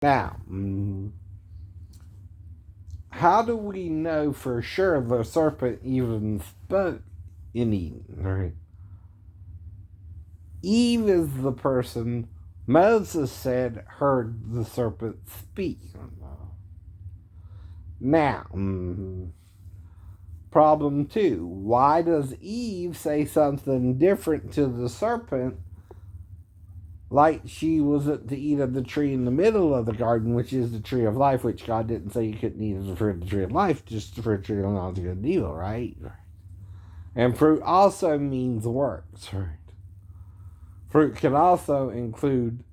Now, how do we know for sure the serpent even spoke in Eden? Right? Eve is the person Moses said heard the serpent speak. Now, problem two, why does Eve say something different to the serpent, like she wasn't to eat of the tree in the middle of the garden, which is the tree of life, which God didn't say you couldn't eat of the fruit of the tree of life, just the fruit of the tree of knowledge of good and evil, right? And fruit also means works, right? Fruit can also include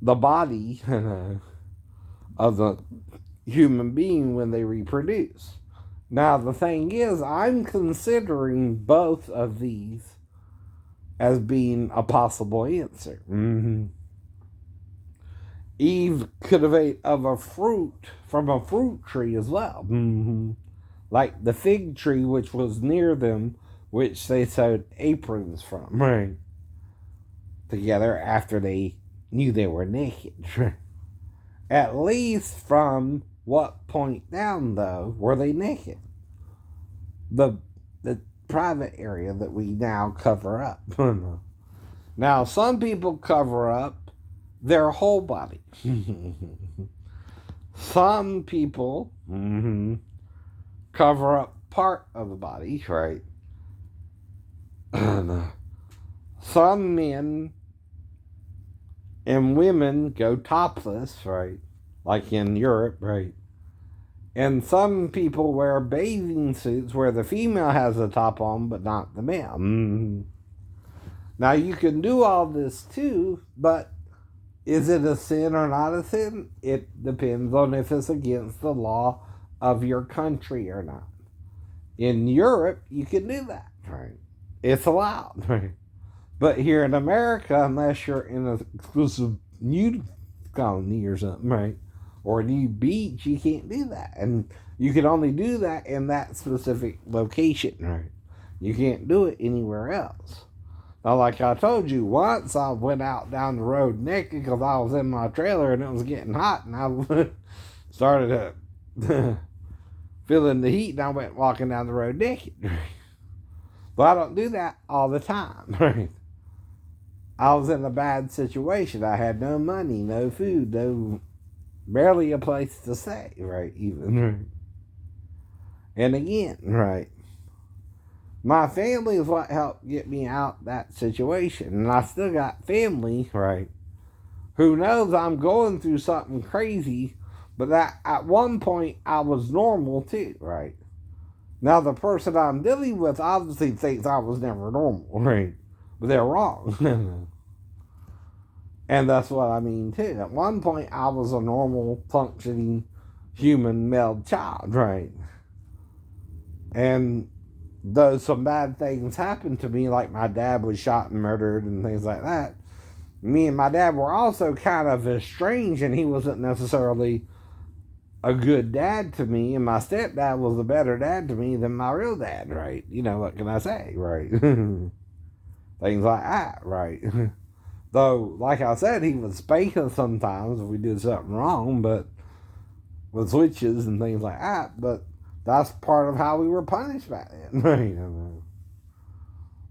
the body of the human being when they reproduce. Now, the thing is, I'm considering both of these as being a possible answer. Eve could have ate of a fruit from a fruit tree as well. Like the fig tree, which was near them, which they sewed aprons from, right? Together after they knew they were naked. At least from what point down, though, were they naked? The private area that we now cover up. Now, some people cover up their whole body. Some people cover up part of the body, right? Some men and women go topless, right? Like in Europe, right? And some people wear bathing suits where the female has the top on, but not the male. Now, you can do all this too, but is it a sin or not a sin? It depends on if it's against the law of your country or not. In Europe, you can do that, right? It's allowed, right? But here in America, unless you're in an exclusive nude colony or something, right? Or a nude beach, you can't do that. And you can only do that in that specific location, right? You can't do it anywhere else. Now, like I told you, once I went out down the road naked because I was in my trailer and it was getting hot, and I started feeling the heat, and I went walking down the road naked. But I don't do that all the time, right? I was in a bad situation. I had no money, no food, barely a place to stay, right? Even, right? And again, right? My family is what helped get me out that situation. And I still got family, right, who knows I'm going through something crazy, but that at one point I was normal too, right? Now the person I'm dealing with obviously thinks I was never normal, right? But they're wrong. And that's what I mean too. At one point I was a normal functioning human male child, right? And though some bad things happened to me, like my dad was shot and murdered and things like that, me and my dad were also kind of estranged, and he wasn't necessarily a good dad to me, and my stepdad was a better dad to me than my real dad, right? You know, what can I say, right? Things like that, right? Though, like I said, he would spank us sometimes if we did something wrong, but with switches and things like that, but that's part of how we were punished back then, right?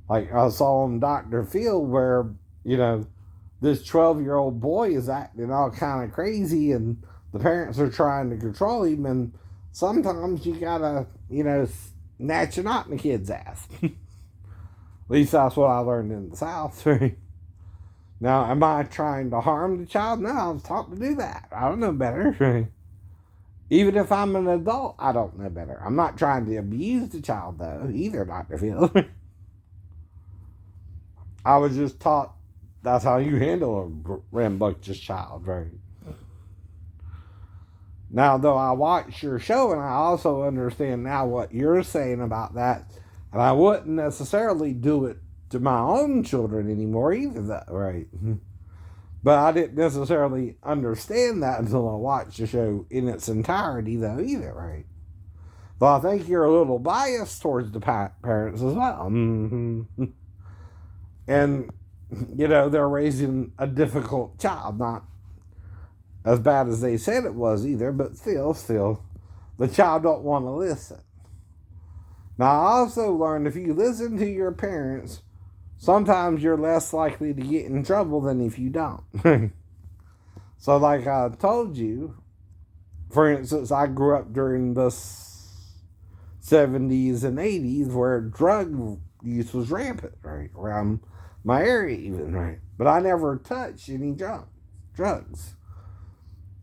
Like I saw on Dr. Phil where, this 12-year-old boy is acting all kind of crazy and the parents are trying to control him, and sometimes you gotta, snatch a knot in the kid's ass. At least that's what I learned in the South, right? Now, am I trying to harm the child? No, I was taught to do that. I don't know better, right? Even if I'm an adult, I don't know better. I'm not trying to abuse the child, though, either, Dr. Phil. I was just taught that's how you handle a rambunctious child, right? Now, though I watch your show, and I also understand now what you're saying about that, and I wouldn't necessarily do it to my own children anymore either, though, right? But I didn't necessarily understand that until I watched the show in its entirety, though, either, right? But I think you're a little biased towards the parents as well. And, they're raising a difficult child, not as bad as they said it was either, but still, the child don't want to listen. Now, I also learned if you listen to your parents, sometimes you're less likely to get in trouble than if you don't. So, like I told you, for instance, I grew up during the 70s and 80s where drug use was rampant, right? Around my area, even, right? But I never touched any drugs.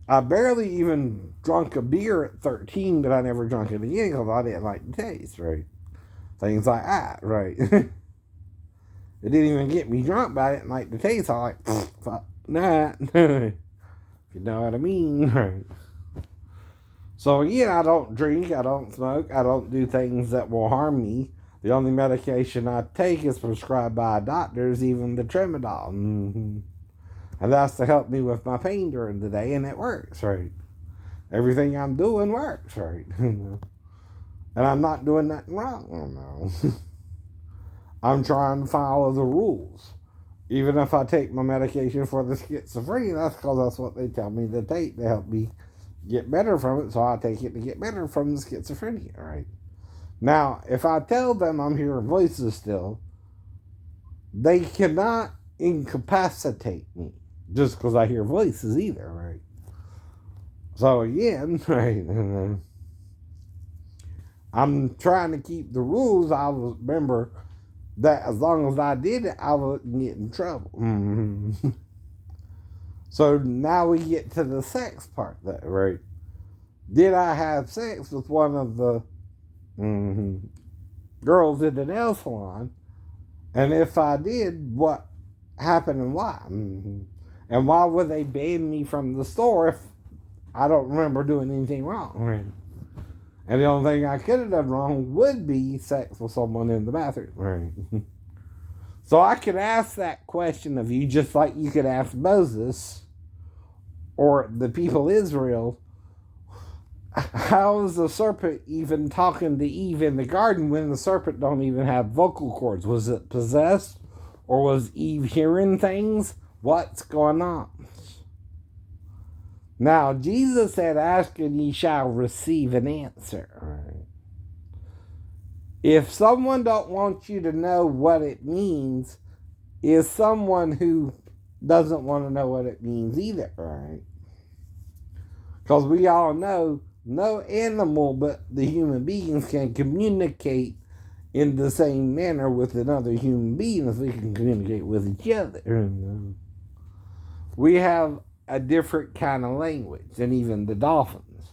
I barely even drunk a beer at 13, but I never drunk it again because I didn't like the taste, right? Things like that, right? It didn't even get me drunk, but I didn't like the taste. I like, fuck that. You know what I mean, right? So again, I don't drink, I don't smoke, I don't do things that will harm me. The only medication I take is prescribed by doctors, even the Tramadol. And that's to help me with my pain during the day, and it works, right? Everything I'm doing works, right? And I'm not doing nothing wrong, no. I'm trying to follow the rules. Even if I take my medication for the schizophrenia, that's because that's what they tell me to take to help me get better from it, so I take it to get better from the schizophrenia, right? Now, if I tell them I'm hearing voices still, they cannot incapacitate me just because I hear voices either, right? So again, right, I'm trying to keep the rules. I remember that as long as I did it, I wouldn't get in trouble. So now we get to the sex part, right? Did I have sex with one of the girls in the nail salon? And if I did, what happened and why? And why would they ban me from the store if I don't remember doing anything wrong? Right? And the only thing I could have done wrong would be sex with someone in the bathroom. Right? So I could ask that question of you just like you could ask Moses or the people of Israel, how is the serpent even talking to Eve in the garden when the serpent don't even have vocal cords? Was it possessed? Or was Eve hearing things? What's going on? Now, Jesus said, ask and ye shall receive an answer. Right? If someone don't want you to know what it means, is someone who doesn't want to know what it means either, right? Because we all know no animal but the human beings can communicate in the same manner with another human being as we can communicate with each other. We have a different kind of language than even the dolphins,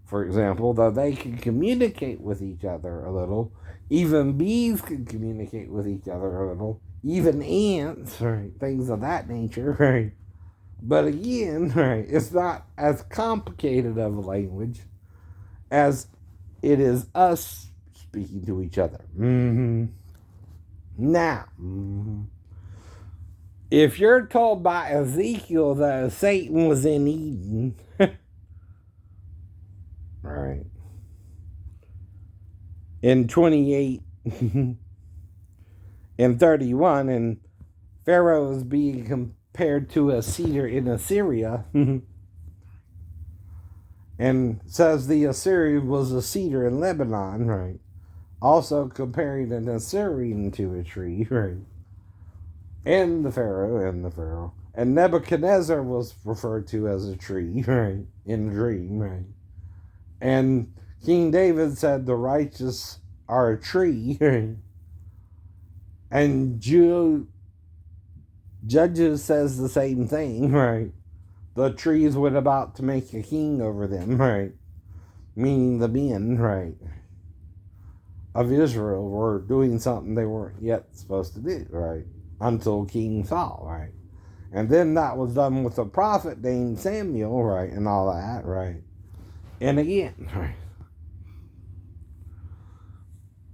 for example, though they can communicate with each other a little. Even bees can communicate with each other a little. Even ants, right? Things of that nature, right? But again, right, it's not as complicated of a language as it is us speaking to each other. Now, if you're told by Ezekiel that Satan was in Eden, right, in 28 and 31, and Pharaoh is being compared to a cedar in Assyria, and says the Assyrian was a cedar in Lebanon, right? Also comparing an Assyrian to a tree, right? And the Pharaoh. And Nebuchadnezzar was referred to as a tree, right? In a dream, right? And King David said the righteous are a tree, right? And Judges says the same thing, right? The trees were about to make a king over them, right? Meaning the men, right, of Israel were doing something they weren't yet supposed to do, right? Until King Saul, right? And then that was done with a prophet named Samuel, right? And all that, right? And again, right?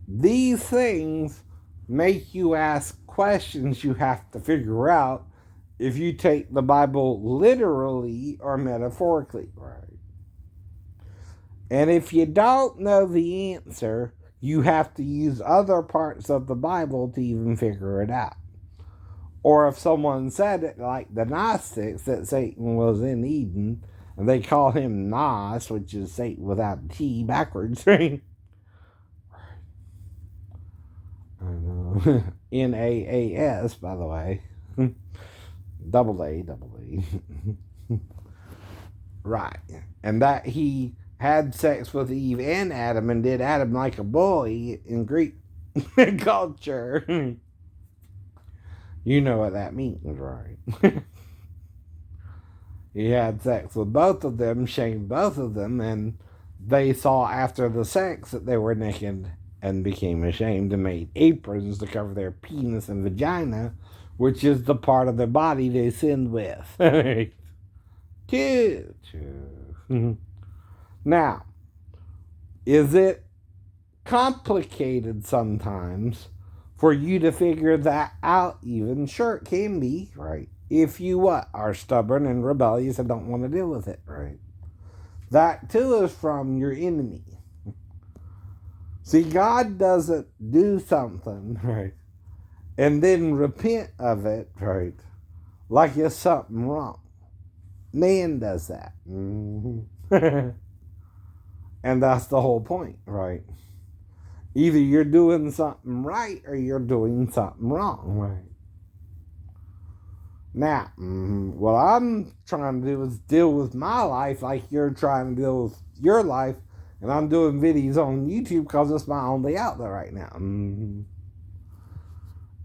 These things make you ask questions you have to figure out if you take the Bible literally or metaphorically, right? And if you don't know the answer, you have to use other parts of the Bible to even figure it out. Or if someone said it, like the Gnostics, that Satan was in Eden, and they call him Nos, which is Satan without a T backwards, right? I know. Naas, by the way. double A. Right. And that he had sex with Eve and Adam and did Adam like a boy in Greek culture. You know what that means, right? He had sex with both of them, shamed both of them, and they saw after the sex that they were naked and became ashamed and made aprons to cover their penis and vagina, which is the part of their body they sinned with. True. Now, is it complicated sometimes for you to figure that out even? Sure, it can be, right? If you are stubborn and rebellious and don't want to deal with it, right? That too is from your enemy. See, God doesn't do something, right, and then repent of it, right, like it's something wrong. Man does that. And that's the whole point, right? Either you're doing something right or you're doing something wrong, right? Now, what I'm trying to do is deal with my life like you're trying to deal with your life, and I'm doing videos on YouTube because it's my only outlet right now.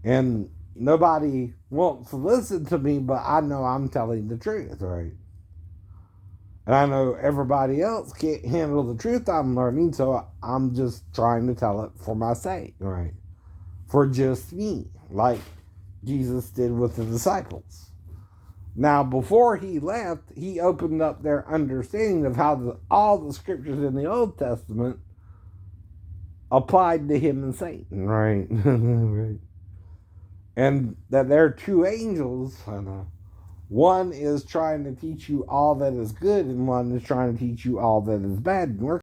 And nobody wants to listen to me, but I know I'm telling the truth, right? And I know everybody else can't handle the truth I'm learning, so I'm just trying to tell it for my sake, right? For just me, like Jesus did with the disciples. Now, before he left, he opened up their understanding of how all the scriptures in the Old Testament applied to him and Satan, right? Right. And that there are two angels, one is trying to teach you all that is good, and one is trying to teach you all that is bad. And we're